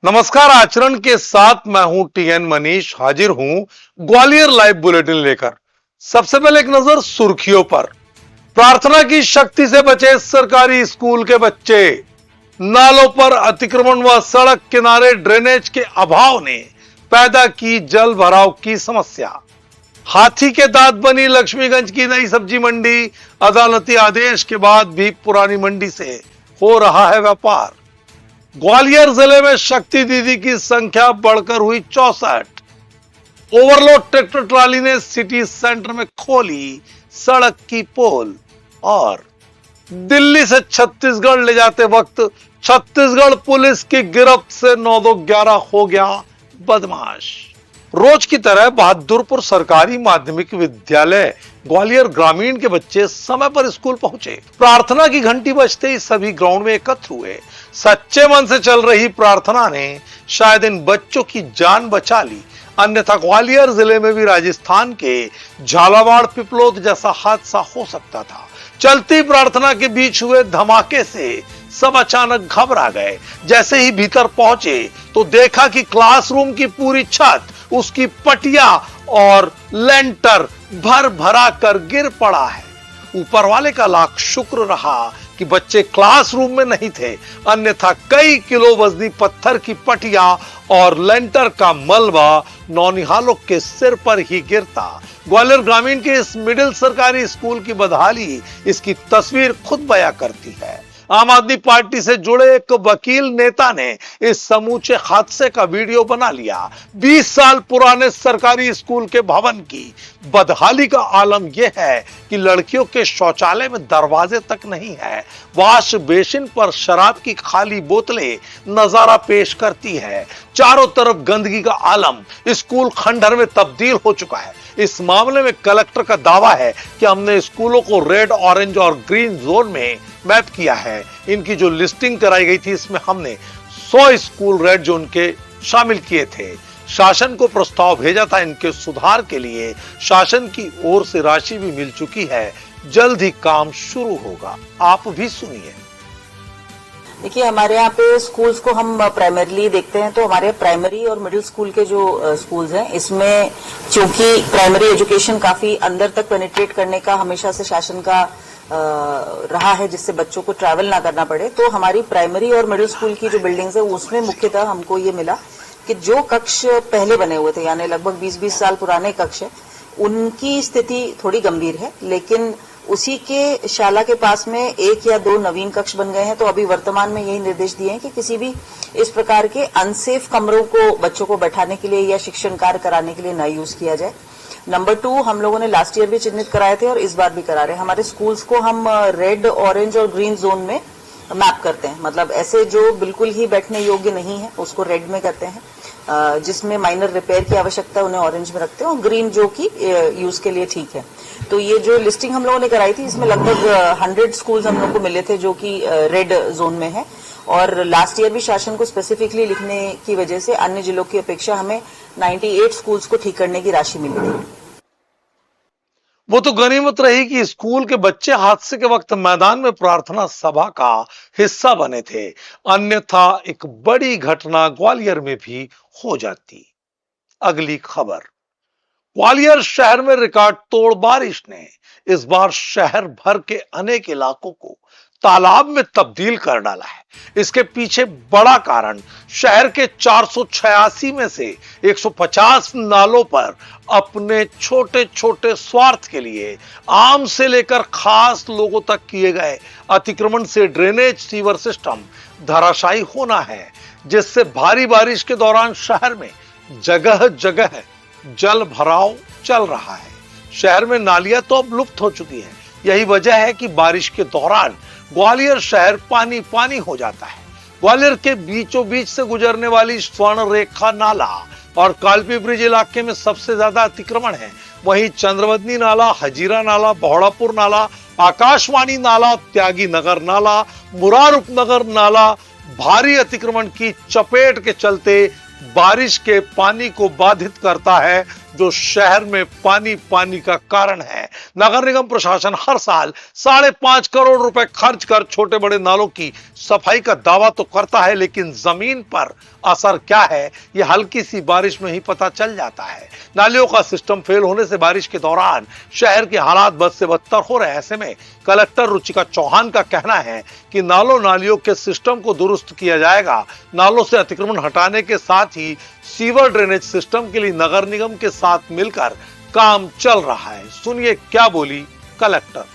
नमस्कार। आचरण के साथ मैं हूं टीएन मनीष, हाजिर हूं ग्वालियर लाइव बुलेटिन लेकर। सबसे पहले एक नजर सुर्खियों पर। प्रार्थना की शक्ति से बचे सरकारी स्कूल के बच्चे। नालों पर अतिक्रमण व सड़क किनारे ड्रेनेज के अभाव ने पैदा की जल भराव की समस्या। हाथी के दांत बनी लक्ष्मीगंज की नई सब्जी मंडी। अदालती आदेश के बाद भी पुरानी मंडी से हो रहा है व्यापार। ग्वालियर जिले में शक्ति दीदी की संख्या बढ़कर हुई 64। ओवरलोड ट्रैक्टर ट्राली ने सिटी सेंटर में खोली सड़क की पोल। और दिल्ली से छत्तीसगढ़ ले जाते वक्त छत्तीसगढ़ पुलिस की गिरफ्त से 9-2-11 हो गया बदमाश। रोज की तरह बहादुरपुर सरकारी माध्यमिक विद्यालय ग्वालियर ग्रामीण के बच्चे समय पर स्कूल पहुंचे। प्रार्थना की घंटी बजते ही सभी ग्राउंड में एकत्र हुए। सच्चे मन से चल रही प्रार्थना ने शायद इन बच्चों की जान बचा ली, अन्यथा ग्वालियर जिले में भी राजस्थान के झालावाड़ पिपलोद जैसा हादसा हो सकता था। चलती प्रार्थना के बीच हुए धमाके से सब अचानक घबरा गए। जैसे ही भीतर पहुंचे तो देखा कि क्लासरूम की पूरी छत, उसकी पटिया और लेंटर भर भरा कर गिर पड़ा है। ऊपर वाले का लाख शुक्र रहा कि बच्चे क्लासरूम में नहीं थे, अन्यथा कई किलो वजनी पत्थर की पटिया और लेंटर का मलबा नौनिहालों के सिर पर ही गिरता। ग्वालियर ग्रामीण के इस मिडिल सरकारी स्कूल की बदहाली इसकी तस्वीर खुद बयां करती है। आम आदमी पार्टी से जुड़े एक वकील नेता ने इस समूचे हादसे का वीडियो बना लिया। 20 साल पुराने सरकारी स्कूल के भवन की बदहाली का आलम यह है कि लड़कियों के शौचालय में दरवाजे तक नहीं है। वॉश बेसिन पर शराब की खाली बोतलें नजारा पेश करती है। चारों तरफ गंदगी का आलम स्कूल खंडहर में तब्दील हो चुका है। इस मामले में कलेक्टर का दावा है कि हमने स्कूलों को रेड, ऑरेंज और ग्रीन जोन में मैप किया है। इनकी जो लिस्टिंग कराई गई थी, इसमें हमने 100 स्कूल रेड जोन के शामिल किए थे। शासन को प्रस्ताव भेजा था इनके सुधार के लिए। शासन की ओर से राशि भी मिल चुकी है। जल्द ही काम शुरू होगा। आप भी सुनिए। देखिए, हमारे यहाँ पे स्कूल्स को हम प्राइमरीली देखते हैं तो हमारे प्राइमरी और मिडिल स्कूल के जो स्कूल्स हैं, इसमें चूंकि प्राइमरी एजुकेशन काफी अंदर तक पेनिट्रेट करने का हमेशा से शासन का रहा है, जिससे बच्चों को ट्रैवल ना करना पड़े, तो हमारी प्राइमरी और मिडिल स्कूल की जो बिल्डिंग्स है उसमें मुख्यतः हमको ये मिला कि जो कक्ष पहले बने हुए थे, यानी लगभग 20-20 साल पुराने कक्ष है, उनकी स्थिति थोड़ी गंभीर है। लेकिन उसी के शाला के पास में 1 या 2 नवीन कक्ष बन गए हैं। तो अभी वर्तमान में यही निर्देश दिए हैं कि किसी भी इस प्रकार के अनसेफ कमरों को बच्चों को बैठाने के लिए या शिक्षण कार्य कराने के लिए न यूज किया जाए। नंबर 2, हम लोगों ने लास्ट ईयर भी चिन्हित कराए थे और इस बार भी करा रहे हैं। हमारे स्कूल्स को हम रेड, ऑरेंज और ग्रीन जोन में मैप करते हैं। मतलब ऐसे जो बिल्कुल ही बैठने योग्य नहीं है उसको रेड में करते हैं, जिसमें माइनर रिपेयर की आवश्यकता है उन्हें ऑरेंज में रखते हैं, और ग्रीन जो कि यूज के लिए ठीक है। तो ये जो लिस्टिंग हम लोगों ने कराई थी, इसमें लगभग 100 स्कूल्स हम लोग को मिले थे जो कि रेड जोन में है। और लास्ट ईयर भी शासन को स्पेसिफिकली लिखने की वजह से अन्य जिलों की अपेक्षा हमें 98 स्कूल्स को ठीक करने की राशि मिली थी। वो तो गनीमत रही कि स्कूल के बच्चे हादसे के वक्त मैदान में प्रार्थना सभा का हिस्सा बने थे, अन्यथा एक बड़ी घटना ग्वालियर में भी हो जाती। अगली खबर। ग्वालियर शहर में रिकॉर्ड तोड़ बारिश ने इस बार शहर भर के अनेक इलाकों को तालाब में तब्दील कर डाला है। इसके पीछे बड़ा कारण शहर के 486 में से 150 नालों पर अपने छोटे छोटे स्वार्थ के लिए आम से लेकर खास लोगों तक किए गए अतिक्रमण से ड्रेनेज सीवर सिस्टम धराशायी होना है, जिससे भारी बारिश के दौरान शहर में जगह जगह जल भराव चल रहा है। शहर में नालियां तो अब लुप्त हो चुकी हैं। यही वजह है कि बारिश के दौरान ग्वालियर शहर पानी पानी हो जाता है। ग्वालियर के बीचों बीच से गुजरने वाली स्वर्ण रेखा नाला और कालपी ब्रिज इलाके में सबसे ज्यादा अतिक्रमण है। वहीं चंद्रवदनी नाला, हजीरा नाला, बहोड़ापुर नाला, आकाशवाणी नाला, त्यागी नगर नाला, मुरार उपनगर नाला भारी अतिक्रमण की चपेट के चलते बारिश के पानी को बाधित करता है। जो शहर में पानी पानी का कारण है। नगर निगम प्रशासन हर साल 5.5 करोड़ रुपए खर्च कर छोटे बड़े नालों की सफाई का दावा तो करता है, लेकिन जमीन पर असर क्या है यह हल्की सी बारिश में ही पता चल जाता है। नालियों का सिस्टम फेल होने से बारिश के दौरान शहर के हालात बद से बदतर हो रहे हैं। ऐसे में कलेक्टर रुचिका चौहान का कहना है कि नालों नालियों के सिस्टम को दुरुस्त किया जाएगा। नालों से अतिक्रमण हटाने के साथ ही सीवर ड्रेनेज सिस्टम के लिए नगर निगम के साथ मिलकर काम चल रहा है। सुनिए क्या बोली कलेक्टर।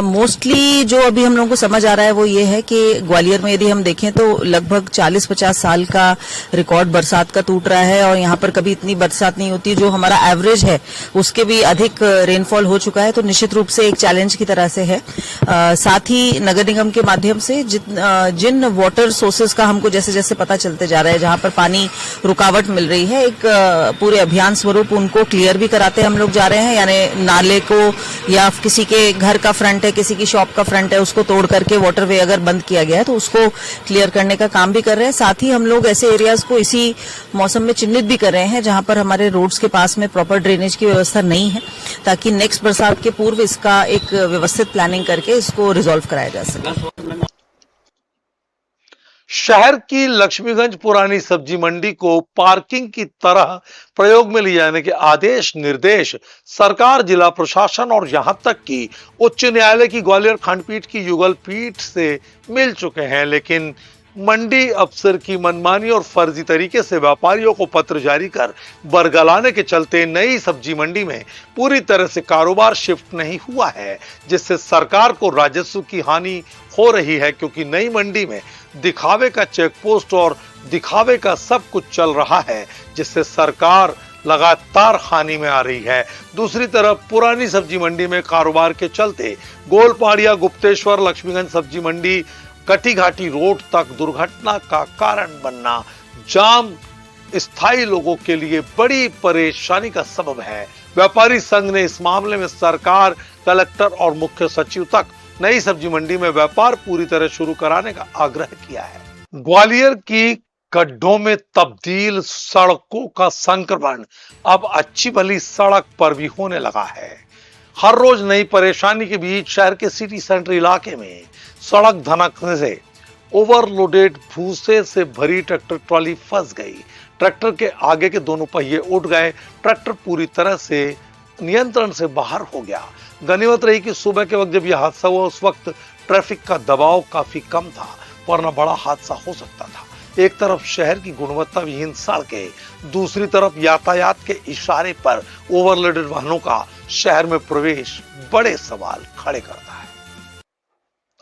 मोस्टली जो अभी हम लोगों को समझ आ रहा है वो ये है कि ग्वालियर में यदि हम देखें तो लगभग 40-50 साल का रिकॉर्ड बरसात का टूट रहा है और यहाँ पर कभी इतनी बरसात नहीं होती। जो हमारा एवरेज है उसके भी अधिक रेनफॉल हो चुका है, तो निश्चित रूप से एक चैलेंज की तरह से है। साथ ही नगर निगम के माध्यम से जिन वाटर सोर्सेज का हमको जैसे जैसे पता चलते जा रहा है, जहां पर पानी रुकावट मिल रही है, एक पूरे अभियान स्वरूप उनको क्लियर भी कराते हम लोग जा रहे हैं। यानी नाले को या किसी के घर का फ्रंट है, किसी की शॉप का फ्रंट है, उसको तोड़ करके वाटरवे अगर बंद किया गया है तो उसको क्लियर करने का काम भी कर रहे हैं। साथ ही हम लोग ऐसे एरियाज को इसी मौसम में चिन्हित भी कर रहे हैं जहां पर हमारे रोड्स के पास में प्रॉपर ड्रेनेज की व्यवस्था नहीं है, ताकि नेक्स्ट बरसात के पूर्व इसका एक व्यवस्थित प्लानिंग करके इसको रिजॉल्व कराया जा सके। शहर की लक्ष्मीगंज पुरानी सब्जी मंडी को पार्किंग की तरह प्रयोग में लिए जाने के आदेश निर्देश सरकार, जिला प्रशासन और यहां तक कि उच्च न्यायालय की ग्वालियर खंडपीठ की युगल पीठ से मिल चुके हैं, लेकिन मंडी अफसर की मनमानी और फर्जी तरीके से व्यापारियों को पत्र जारी कर बरगलाने के चलते नई सब्जी मंडी में पूरी तरह से कारोबार शिफ्ट नहीं हुआ है, जिससे सरकार को राजस्व की हानि हो रही है। क्योंकि नई मंडी में दिखावे का चेक पोस्ट और दिखावे का सब कुछ चल रहा है, जिससे सरकार लगातार हानि में आ रही है। दूसरी तरफ पुरानी सब्जी मंडी में कारोबार के चलते गोलपाड़िया, गुप्तेश्वर, लक्ष्मीगंज सब्जी मंडी, कटी घाटी रोड तक दुर्घटना का कारण बनना, जाम स्थायी लोगों के लिए बड़ी परेशानी का सबब है। व्यापारी संघ ने इस मामले में सरकार, कलेक्टर और मुख्य सचिव तक नई सब्जी मंडी में व्यापार पूरी तरह शुरू कराने का आग्रह किया है। ग्वालियर की गड्ढों में तब्दील सड़कों का संक्रमण अब अच्छी भली सड़क पर भी होने लगा है। हर रोज नई परेशानी के बीच शहर के सिटी सेंटर इलाके में सड़क धनकने से ओवरलोडेड भूसे से भरी ट्रैक्टर ट्रॉली फंस गई। ट्रैक्टर के आगे के दोनों पहिए उठ गए। ट्रैक्टर पूरी तरह से नियंत्रण से बाहर हो गया। गनीमत रही कि सुबह के वक्त जब यह हादसा हुआ उस वक्त ट्रैफिक का दबाव काफी कम था, वरना बड़ा हादसा हो सकता था। एक तरफ शहर की गुणवत्ता विहीन सड़कें, दूसरी तरफ यातायात के इशारे पर ओवरलोडेड वाहनों का शहर में प्रवेश बड़े सवाल खड़े करता है।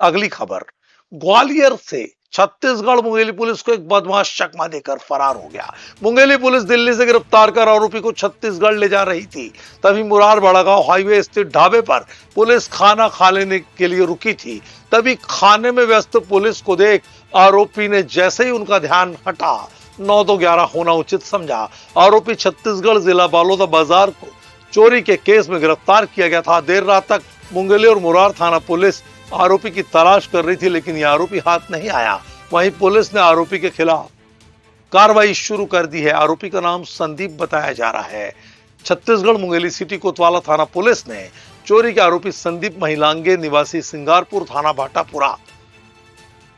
अगली खबर, ग्वालियर से छत्तीसगढ़ मुंगेली पुलिस को एक बदमाश चकमा देकर फरार हो गया। मुंगेली पुलिस दिल्ली से गिरफ्तार कर आरोपी को छत्तीसगढ़ ले जा रही थी। तभी मुरार बड़ागांव हाईवे स्थित ढाबे पर पुलिस खाना खा लेने के लिए रुकी थी। तभी खाने में व्यस्त पुलिस को देख आरोपी ने जैसे ही उनका ध्यान हटा 9-2-11 होना उचित समझा। आरोपी छत्तीसगढ़ जिला बालोदा बाजार को चोरी के केस में गिरफ्तार किया गया था। देर रात तक मुंगेली और मुरार थाना पुलिस आरोपी की तलाश कर रही थी, लेकिन यह आरोपी हाथ नहीं आया। वहीं पुलिस ने आरोपी के खिलाफ कार्रवाई शुरू कर दी है। आरोपी का नाम संदीप बताया जा रहा है। छत्तीसगढ़ मुंगेली सिटी कोतवाला थाना पुलिस ने चोरी के आरोपी संदीप महिलांगे निवासी सिंगारपुर थाना भाटापुरा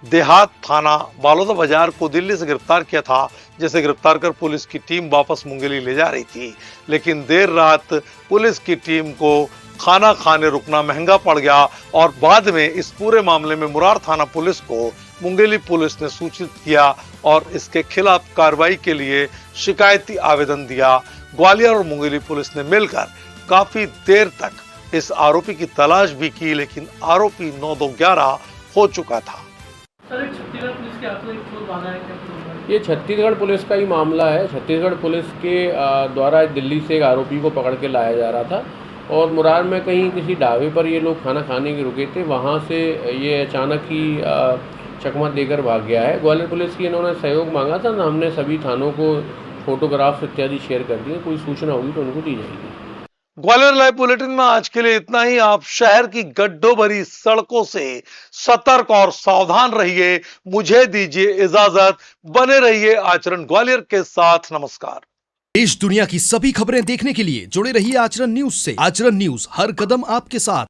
देहात थाना बालोदा बाजार को दिल्ली से गिरफ्तार किया था, जिसे गिरफ्तार कर पुलिस की टीम वापस मुंगेली ले जा रही थी। लेकिन देर रात पुलिस की टीम को खाना खाने रुकना महंगा पड़ गया और बाद में इस पूरे मामले में मुरार थाना पुलिस को मुंगेली पुलिस ने सूचित किया और इसके खिलाफ कार्रवाई के लिए शिकायती आवेदन दिया। ग्वालियर और मुंगेली पुलिस ने मिलकर काफी देर तक इस आरोपी की तलाश भी की, लेकिन आरोपी 9-2-11 हो चुका था। छत्तीसगढ़ पुलिस के हाथों एक चोर भागा है क्या? ये छत्तीसगढ़ पुलिस का ही मामला है। छत्तीसगढ़ पुलिस के द्वारा दिल्ली से एक आरोपी को पकड़ के लाया जा रहा था और मुरार में कहीं किसी ढाबे पर ये लोग खाना खाने के रुके थे। वहाँ से ये अचानक ही चकमा देकर भाग गया है। ग्वालियर पुलिस की इन्होंने सहयोग मांगा था ना, हमने सभी थानों को फोटोग्राफ्स इत्यादि शेयर कर दिए। कोई सूचना होगी तो उनको दी जाएगी। ग्वालियर लाइव बुलेटिन में आज के लिए इतना ही। आप शहर की गड्ढों भरी सड़कों से सतर्क और सावधान रहिए। मुझे दीजिए इजाजत। बने रहिए आचरण ग्वालियर के साथ। नमस्कार। देश दुनिया की सभी खबरें देखने के लिए जुड़े रहिए आचरण न्यूज से। आचरण न्यूज, हर कदम आपके साथ।